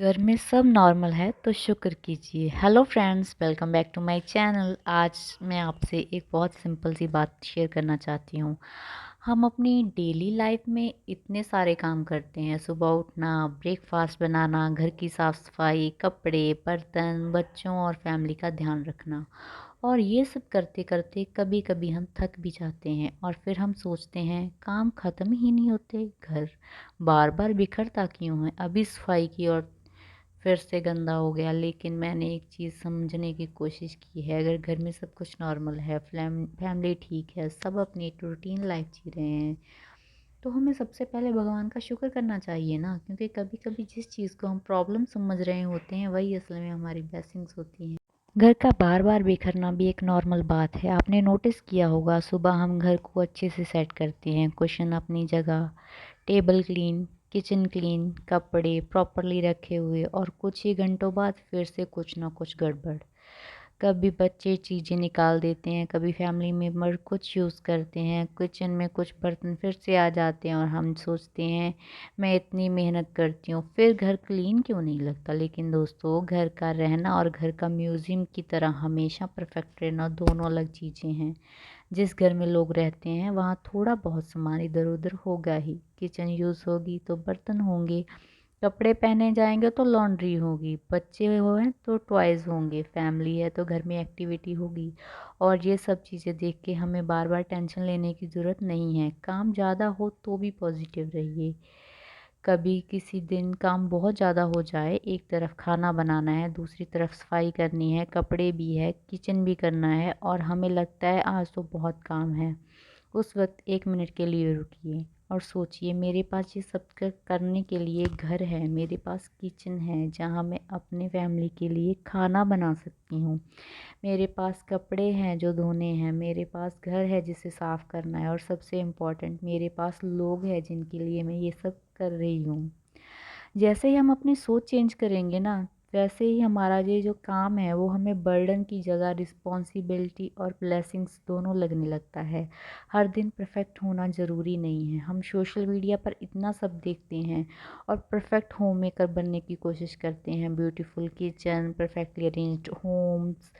घर में सब नॉर्मल है तो शुक्र कीजिए। Hello friends, welcome back to my channel. आज मैं आपसे एक बहुत सिंपल सी बात शेयर करना चाहती हूँ। हम अपनी डेली लाइफ में इतने सारे काम करते हैं। सुबह उठना, ब्रेकफास्ट बनाना, घर की साफ़ सफाई, कपड़े, बर्तन, बच्चों और फैमिली का ध्यान रखना। और ये सब करते करते कभी कभी हम थक भी जाते हैं और फिर हम सोचते हैं काम ख़त्म ही नहीं होते। घर बार बार बिखरता क्यों है? अभी सफाई की और फिर से गंदा हो गया। लेकिन मैंने एक चीज़ समझने की कोशिश की है, अगर घर में सब कुछ नॉर्मल है, फैमिली ठीक है, सब अपनी एक रूटीन लाइफ जी रहे हैं, तो हमें सबसे पहले भगवान का शुक्र करना चाहिए ना। क्योंकि कभी कभी जिस चीज़ को हम प्रॉब्लम समझ रहे होते हैं वही असल में हमारी ब्लेसिंग्स होती हैं। घर का बार बार बिखरना भी एक नॉर्मल बात है। आपने नोटिस किया होगा, सुबह हम घर को अच्छे से सेट करते हैं, कुशन अपनी जगह, टेबल क्लीन, किचन क्लीन, कपड़े प्रॉपरली रखे हुए, और कुछ ही घंटों बाद फिर से कुछ ना कुछ गड़बड़। कभी बच्चे चीज़ें निकाल देते हैं, कभी फैमिली मेम्बर कुछ यूज़ करते हैं, किचन में कुछ बर्तन फिर से आ जाते हैं और हम सोचते हैं मैं इतनी मेहनत करती हूँ फिर घर क्लीन क्यों नहीं लगता। लेकिन दोस्तों, घर का रहना और घर का म्यूज़ियम की तरह हमेशा परफेक्ट रहना दोनों अलग चीज़ें हैं। जिस घर में लोग रहते हैं वहाँ थोड़ा बहुत सामान इधर उधर होगा ही। किचन यूज़ होगी तो बर्तन होंगे, कपड़े पहने जाएंगे तो लॉन्ड्री होगी, बच्चे हो हैं तो टॉयज़ होंगे, फैमिली है तो घर में एक्टिविटी होगी। और ये सब चीज़ें देख के हमें बार बार टेंशन लेने की ज़रूरत नहीं है। काम ज़्यादा हो तो भी पॉजिटिव रहिए। कभी किसी दिन काम बहुत ज़्यादा हो जाए, एक तरफ खाना बनाना है, दूसरी तरफ सफाई करनी है, कपड़े भी है, किचन भी करना है, और हमें लगता है आज तो बहुत काम है, उस वक्त 1 मिनट के लिए रुकिए और सोचिए, मेरे पास ये सब करने के लिए घर है, मेरे पास किचन है जहाँ मैं अपने फैमिली के लिए खाना बना सकती हूँ, मेरे पास कपड़े हैं जो धोने हैं, मेरे पास घर है जिसे साफ़ करना है, और सबसे इम्पोर्टेंट मेरे पास लोग हैं जिनके लिए मैं ये सब कर रही हूँ। जैसे ही हम अपनी सोच चेंज करेंगे ना, वैसे ही हमारा ये जो काम है वो हमें बर्डन की जगह रिस्पॉन्सिबिलिटी और ब्लेसिंग्स दोनों लगने लगता है। हर दिन परफेक्ट होना ज़रूरी नहीं है। हम सोशल मीडिया पर इतना सब देखते हैं और परफेक्ट होम मेकर बनने की कोशिश करते हैं। Beautiful kitchen, perfectly arranged homes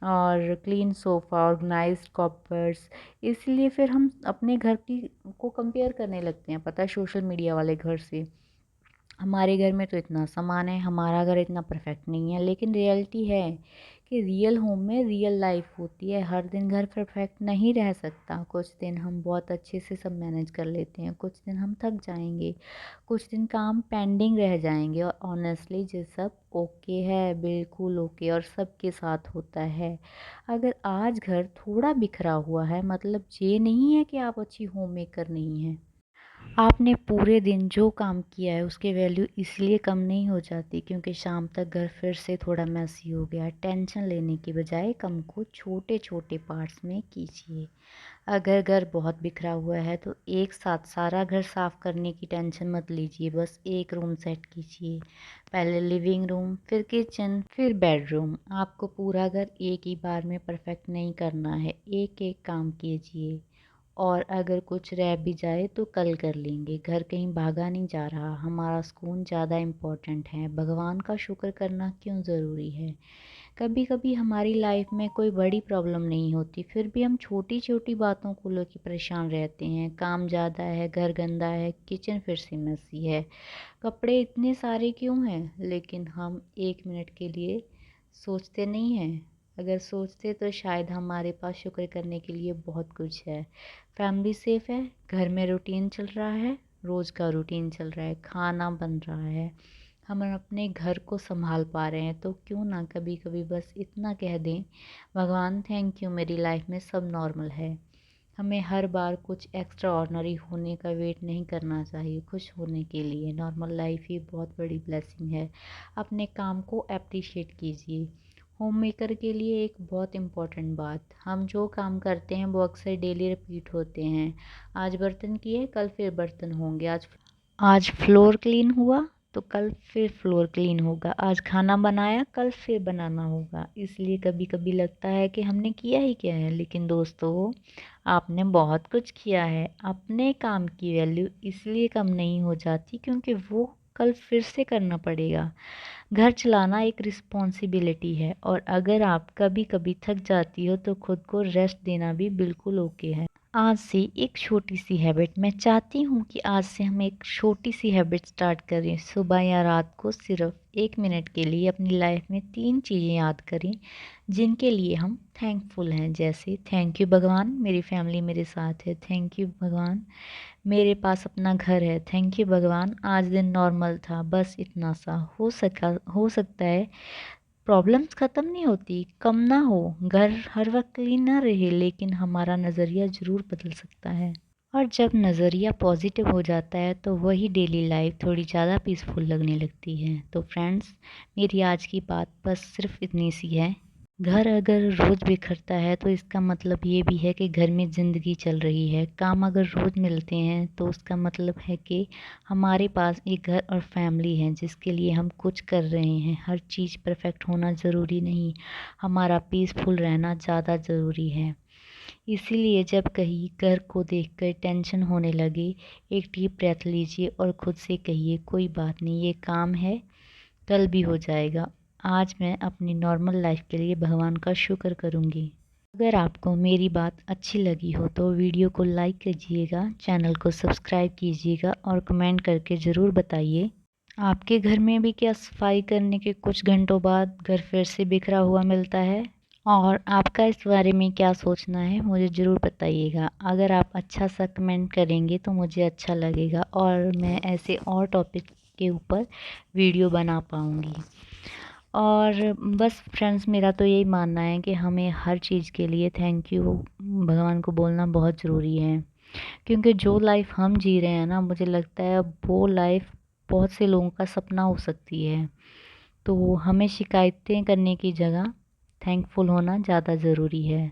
और क्लीन सोफ़ा, ऑर्गेनाइज्ड कॉपर्स। इसलिए फिर हम अपने घर की को कंपेयर करने लगते हैं, पता है, सोशल मीडिया वाले घर से। हमारे घर में तो इतना सामान है, हमारा घर इतना परफेक्ट नहीं है। लेकिन रियलिटी है कि रियल होम में रियल लाइफ होती है। हर दिन घर परफेक्ट नहीं रह सकता। कुछ दिन हम बहुत अच्छे से सब मैनेज कर लेते हैं, कुछ दिन हम थक जाएंगे, कुछ दिन काम पेंडिंग रह जाएंगे, और ऑनेस्टली ये सब ओके है, बिल्कुल ओके, और सबके साथ होता है। अगर आज घर थोड़ा बिखरा हुआ है, मतलब ये नहीं है कि आप अच्छी होम मेकर नहीं हैं। आपने पूरे दिन जो काम किया है उसकी वैल्यू इसलिए कम नहीं हो जाती क्योंकि शाम तक घर फिर से थोड़ा मैसी हो गया। टेंशन लेने की बजाय कम को छोटे छोटे पार्ट्स में कीजिए। अगर घर बहुत बिखरा हुआ है तो एक साथ सारा घर साफ करने की टेंशन मत लीजिए, बस एक रूम सेट कीजिए। पहले लिविंग रूम, फिर किचन, फिर बेडरूम। आपको पूरा घर एक ही बार में परफेक्ट नहीं करना है, एक एक काम कीजिए। और अगर कुछ रह भी जाए तो कल कर लेंगे। घर कहीं भागा नहीं जा रहा, हमारा सुकून ज़्यादा इम्पोर्टेंट है। भगवान का शुक्र करना क्यों ज़रूरी है? कभी कभी हमारी लाइफ में कोई बड़ी प्रॉब्लम नहीं होती, फिर भी हम छोटी छोटी बातों को लेकर परेशान रहते हैं। काम ज़्यादा है, घर गंदा है, किचन फिर से मेसी है, कपड़े इतने सारे क्यों हैं, लेकिन हम 1 मिनट के लिए सोचते नहीं हैं। अगर सोचते तो शायद हमारे पास शुक्र करने के लिए बहुत कुछ है। फैमिली सेफ है, घर में रूटीन चल रहा है, रोज़ का रूटीन चल रहा है, खाना बन रहा है, हम अपने घर को संभाल पा रहे हैं, तो क्यों ना कभी कभी बस इतना कह दें, भगवान थैंक यू, मेरी लाइफ में सब नॉर्मल है। हमें हर बार कुछ एक्स्ट्रा ऑर्डिनरी होने का वेट नहीं करना चाहिए खुश होने के लिए। नॉर्मल लाइफ ही बहुत बड़ी ब्लेसिंग है। अपने काम को अप्रिशिएट कीजिए। होम मेकर के लिए एक बहुत इम्पॉर्टेंट बात, हम जो काम करते हैं वो अक्सर डेली रिपीट होते हैं। आज बर्तन किए, कल फिर बर्तन होंगे। आज आज फ्लोर क्लीन हुआ तो कल फिर फ्लोर क्लीन होगा। आज खाना बनाया, कल फिर बनाना होगा। इसलिए कभी कभी लगता है कि हमने किया ही क्या है, लेकिन दोस्तों, आपने बहुत कुछ किया है। अपने काम की वैल्यू इसलिए कम नहीं हो जाती क्योंकि वो कल फिर से करना पड़ेगा। घर चलाना एक रिस्पॉन्सिबिलिटी है और अगर आप कभी कभी थक जाती हो तो खुद को रेस्ट देना भी बिल्कुल ओके है। आज से एक छोटी सी हैबिट, मैं चाहती हूँ कि आज से हम एक छोटी सी हैबिट स्टार्ट करें। सुबह या रात को सिर्फ 1 मिनट के लिए अपनी लाइफ में 3 चीज़ें याद करें जिनके लिए हम थैंकफुल हैं। जैसे थैंक यू भगवान, मेरी फैमिली मेरे साथ है। थैंक यू भगवान, मेरे पास अपना घर है। थैंक यू भगवान, आज दिन नॉर्मल था, बस इतना सा हो सकता है। प्रॉब्लम्स ख़त्म नहीं होती, कम ना हो, घर हर वक्त क्लीन ना रहे, लेकिन हमारा नज़रिया ज़रूर बदल सकता है। और जब नज़रिया पॉजिटिव हो जाता है तो वही डेली लाइफ थोड़ी ज़्यादा पीसफुल लगने लगती है। तो फ्रेंड्स, मेरी आज की बात बस सिर्फ इतनी सी है। घर अगर रोज़ बिखरता है तो इसका मतलब ये भी है कि घर में ज़िंदगी चल रही है। काम अगर रोज़ मिलते हैं तो उसका मतलब है कि हमारे पास एक घर और फैमिली है जिसके लिए हम कुछ कर रहे हैं। हर चीज़ परफेक्ट होना ज़रूरी नहीं, हमारा पीसफुल रहना ज़्यादा ज़रूरी है। इसीलिए जब कहीं घर को देखकर टेंशन होने लगे, एक डीप ब्रेथ लीजिए और खुद से कहिए, कोई बात नहीं, ये काम है, कल भी हो जाएगा। आज मैं अपनी नॉर्मल लाइफ के लिए भगवान का शुक्र करूँगी। अगर आपको मेरी बात अच्छी लगी हो तो वीडियो को लाइक कीजिएगा, चैनल को सब्सक्राइब कीजिएगा और कमेंट करके ज़रूर बताइए आपके घर में भी क्या सफाई करने के कुछ घंटों बाद घर फिर से बिखरा हुआ मिलता है। और आपका इस बारे में क्या सोचना है मुझे ज़रूर बताइएगा। अगर आप अच्छा सा कमेंट करेंगे तो मुझे अच्छा लगेगा और मैं ऐसे और टॉपिक के ऊपर वीडियो बना पाऊँगी। और बस फ्रेंड्स, मेरा तो यही मानना है कि हमें हर चीज़ के लिए थैंक यू भगवान को बोलना बहुत ज़रूरी है। क्योंकि जो लाइफ हम जी रहे हैं ना, मुझे लगता है वो लाइफ बहुत से लोगों का सपना हो सकती है। तो हमें शिकायतें करने की जगह थैंकफुल होना ज़्यादा ज़रूरी है।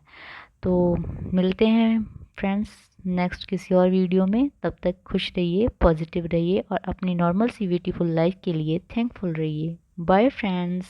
तो मिलते हैं फ्रेंड्स नेक्स्ट किसी और वीडियो में। तब तक खुश रहिए, पॉजिटिव रहिए और अपनी नॉर्मल सी ब्यूटीफुल लाइफ के लिए थैंकफुल रहिए। Bye friends.